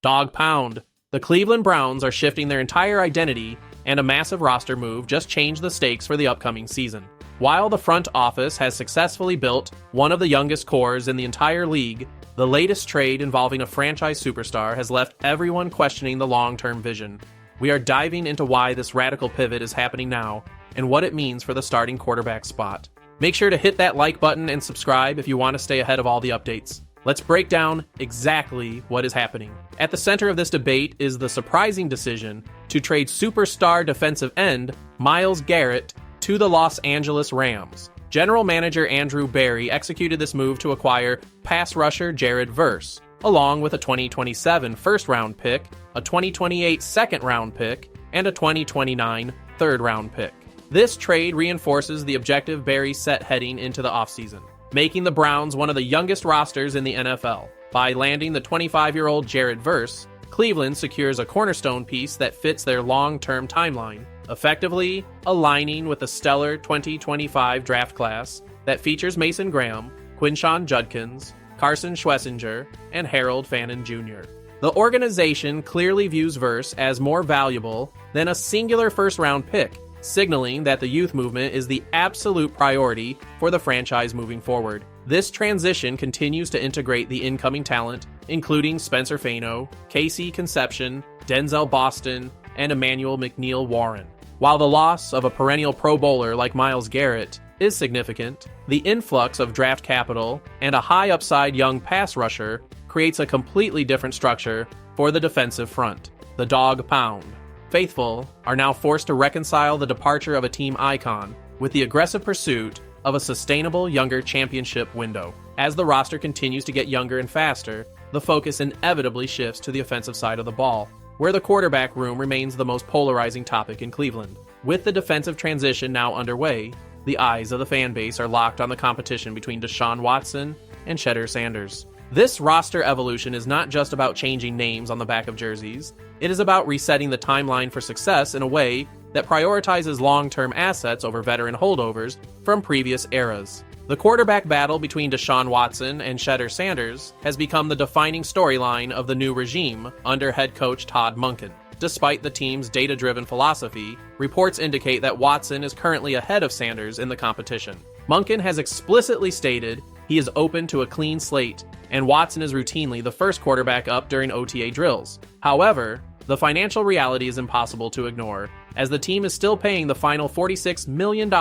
Dawg Pound. The Cleveland Browns are shifting their entire identity, and a massive roster move just changed the stakes for the upcoming season. While the front office has successfully built one of the youngest cores in the entire league, the latest trade involving a franchise superstar has left everyone questioning the long-term vision. We are diving into why this radical pivot is happening now, and what it means for the starting quarterback spot. Make sure to hit that like button and subscribe if you want to stay ahead of all the updates. Let's break down exactly what is happening. At the center of this debate is the surprising decision to trade superstar defensive end Myles Garrett to the Los Angeles Rams. General manager Andrew Berry executed this move to acquire pass rusher Jared Verse, along with a 2027 first-round pick, a 2028 second-round pick, and a 2029 third-round pick. This trade reinforces the objective Berry set heading into the offseason, making the Browns one of the youngest rosters in the NFL. By landing the 25-year-old Jared Verse, Cleveland secures a cornerstone piece that fits their long-term timeline, effectively aligning with the stellar 2025 draft class that features Mason Graham, Quinshon Judkins, Carson Schlesinger, and Harold Fannin Jr. The organization clearly views Verse as more valuable than a singular first-round pick, signaling that the youth movement is the absolute priority for the franchise moving forward. This transition continues to integrate the incoming talent, including Spencer Fano, Casey Conception, Denzel Boston, and Emmanuel McNeil Warren. While the loss of a perennial Pro Bowler like Myles Garrett is significant, the influx of draft capital and a high-upside young pass rusher creates a completely different structure for the defensive front, the Dawg Pound. Faithful are now forced to reconcile the departure of a team icon with the aggressive pursuit of a sustainable younger championship window. As the roster continues to get younger and faster, the focus inevitably shifts to the offensive side of the ball, where the quarterback room remains the most polarizing topic in Cleveland. With the defensive transition now underway, the eyes of the fan base are locked on the competition between Deshaun Watson and Shedeur Sanders. This roster evolution is not just about changing names on the back of jerseys. It is about resetting the timeline for success in a way that prioritizes long-term assets over veteran holdovers from previous eras. The quarterback battle between Deshaun Watson and Shedeur Sanders has become the defining storyline of the new regime under head coach Todd Monken. Despite the team's data-driven philosophy, reports indicate that Watson is currently ahead of Sanders in the competition. Monken has explicitly stated he is open to a clean slate, and Watson is routinely the first quarterback up during OTA drills. However, the financial reality is impossible to ignore, as the team is still paying the final $46 million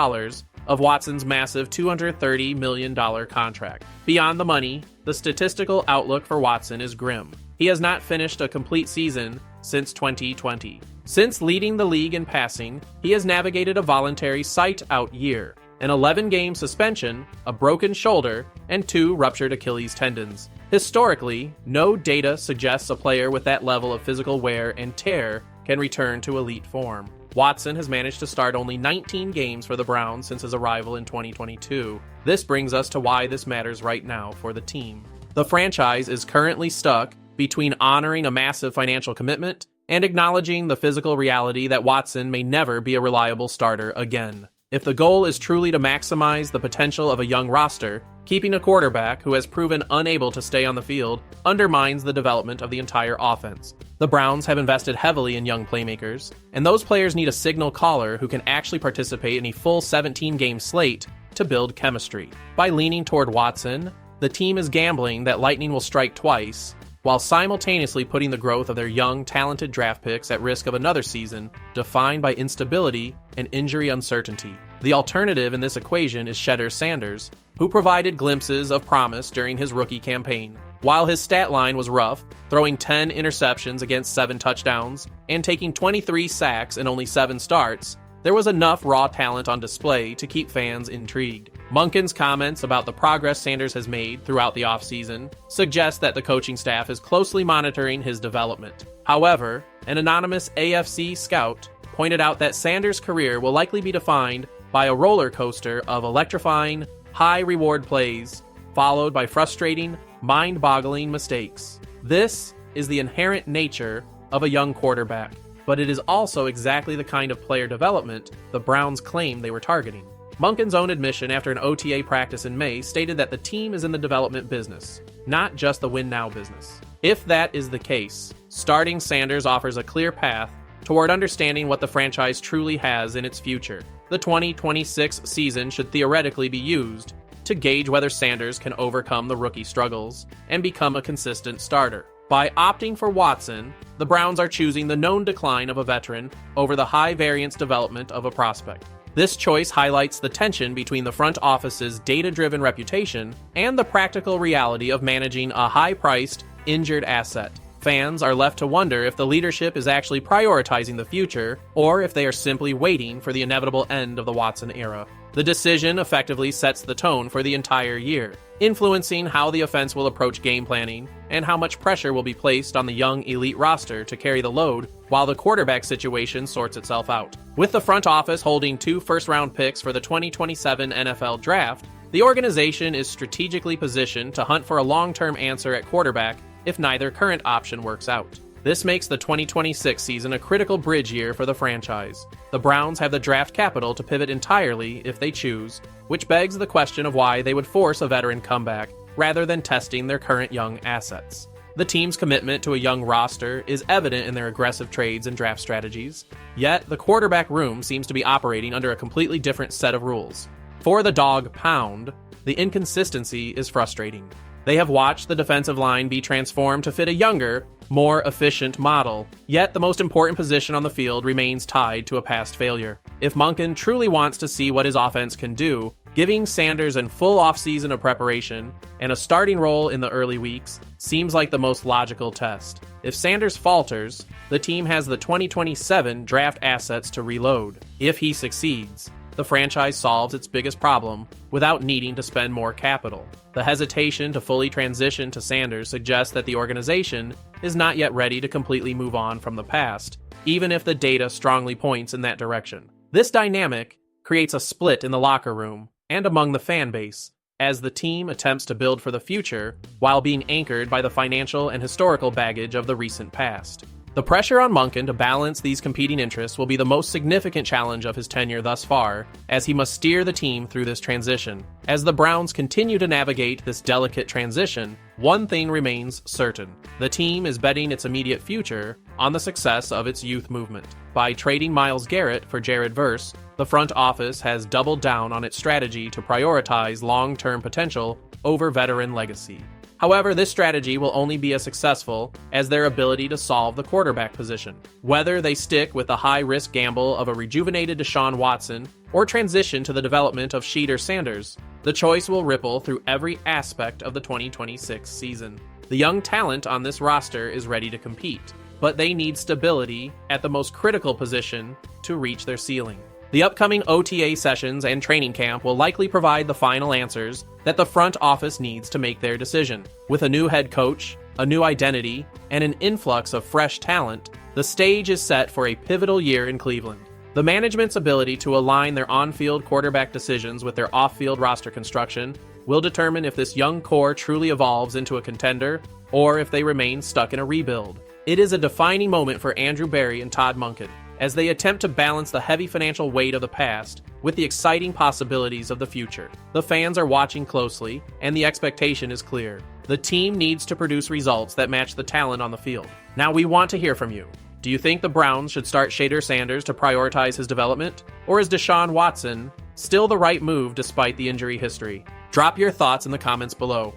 of Watson's massive $230 million contract. Beyond the money, the statistical outlook for Watson is grim. He has not finished a complete season since 2020. Since leading the league in passing, he has navigated a voluntary site-out year, an 11-game suspension, a broken shoulder, and 2 ruptured Achilles tendons. Historically, no data suggests a player with that level of physical wear and tear can return to elite form. Watson has managed to start only 19 games for the Browns since his arrival in 2022. This brings us to why this matters right now for the team. The franchise is currently stuck between honoring a massive financial commitment and acknowledging the physical reality that Watson may never be a reliable starter again. If the goal is truly to maximize the potential of a young roster, keeping a quarterback who has proven unable to stay on the field undermines the development of the entire offense. The Browns have invested heavily in young playmakers, and those players need a signal caller who can actually participate in a full 17-game slate to build chemistry. By leaning toward Watson, the team is gambling that lightning will strike twice, while simultaneously putting the growth of their young, talented draft picks at risk of another season defined by instability and injury uncertainty. The alternative in this equation is Shedeur Sanders, who provided glimpses of promise during his rookie campaign. While his stat line was rough, throwing 10 interceptions against 7 touchdowns and taking 23 sacks in only 7 starts, there was enough raw talent on display to keep fans intrigued. Monken's comments about the progress Sanders has made throughout the offseason suggest that the coaching staff is closely monitoring his development. However, an anonymous AFC scout pointed out that Sanders' career will likely be defined by a roller coaster of electrifying, high-reward plays, followed by frustrating, mind-boggling mistakes. This is the inherent nature of a young quarterback, but it is also exactly the kind of player development the Browns claim they were targeting. Monken's own admission after an OTA practice in May stated that the team is in the development business, not just the win-now business. If that is the case, starting Sanders offers a clear path toward understanding what the franchise truly has in its future. The 2026 season should theoretically be used to gauge whether Sanders can overcome the rookie struggles and become a consistent starter. By opting for Watson, the Browns are choosing the known decline of a veteran over the high-variance development of a prospect. This choice highlights the tension between the front office's data-driven reputation and the practical reality of managing a high-priced, injured asset. Fans are left to wonder if the leadership is actually prioritizing the future, or if they are simply waiting for the inevitable end of the Watson era. The decision effectively sets the tone for the entire year, influencing how the offense will approach game planning and how much pressure will be placed on the young elite roster to carry the load while the quarterback situation sorts itself out. With the front office holding 2 first-round picks for the 2027 NFL Draft, the organization is strategically positioned to hunt for a long-term answer at quarterback if neither current option works out. This makes the 2026 season a critical bridge year for the franchise. The Browns have the draft capital to pivot entirely if they choose, which begs the question of why they would force a veteran comeback rather than testing their current young assets. The team's commitment to a young roster is evident in their aggressive trades and draft strategies, yet the quarterback room seems to be operating under a completely different set of rules. For the Dawg Pound, the inconsistency is frustrating. They have watched the defensive line be transformed to fit a younger, more efficient model, yet the most important position on the field remains tied to a past failure. If Monken truly wants to see what his offense can do, giving Sanders a full offseason of preparation and a starting role in the early weeks seems like the most logical test. If Sanders falters, the team has the 2027 draft assets to reload. If he succeeds, the franchise solves its biggest problem without needing to spend more capital. The hesitation to fully transition to Sanders suggests that the organization is not yet ready to completely move on from the past, even if the data strongly points in that direction. This dynamic creates a split in the locker room and among the fan base, as the team attempts to build for the future while being anchored by the financial and historical baggage of the recent past. The pressure on Monken to balance these competing interests will be the most significant challenge of his tenure thus far, as he must steer the team through this transition. As the Browns continue to navigate this delicate transition, one thing remains certain. The team is betting its immediate future on the success of its youth movement. By trading Myles Garrett for Jared Verse, the front office has doubled down on its strategy to prioritize long-term potential over veteran legacy. However, this strategy will only be as successful as their ability to solve the quarterback position. Whether they stick with the high-risk gamble of a rejuvenated Deshaun Watson or transition to the development of Sheet or Sanders, the choice will ripple through every aspect of the 2026 season. The young talent on this roster is ready to compete, but they need stability at the most critical position to reach their ceiling. The upcoming OTA sessions and training camp will likely provide the final answers that the front office needs to make their decision. With a new head coach, a new identity, and an influx of fresh talent, the stage is set for a pivotal year in Cleveland. The management's ability to align their on-field quarterback decisions with their off-field roster construction will determine if this young core truly evolves into a contender or if they remain stuck in a rebuild. It is a defining moment for Andrew Berry and Todd Monken, as they attempt to balance the heavy financial weight of the past with the exciting possibilities of the future. The fans are watching closely, and the expectation is clear. The team needs to produce results that match the talent on the field. Now we want to hear from you. Do you think the Browns should start Shader Sanders to prioritize his development? Or is Deshaun Watson still the right move despite the injury history? Drop your thoughts in the comments below.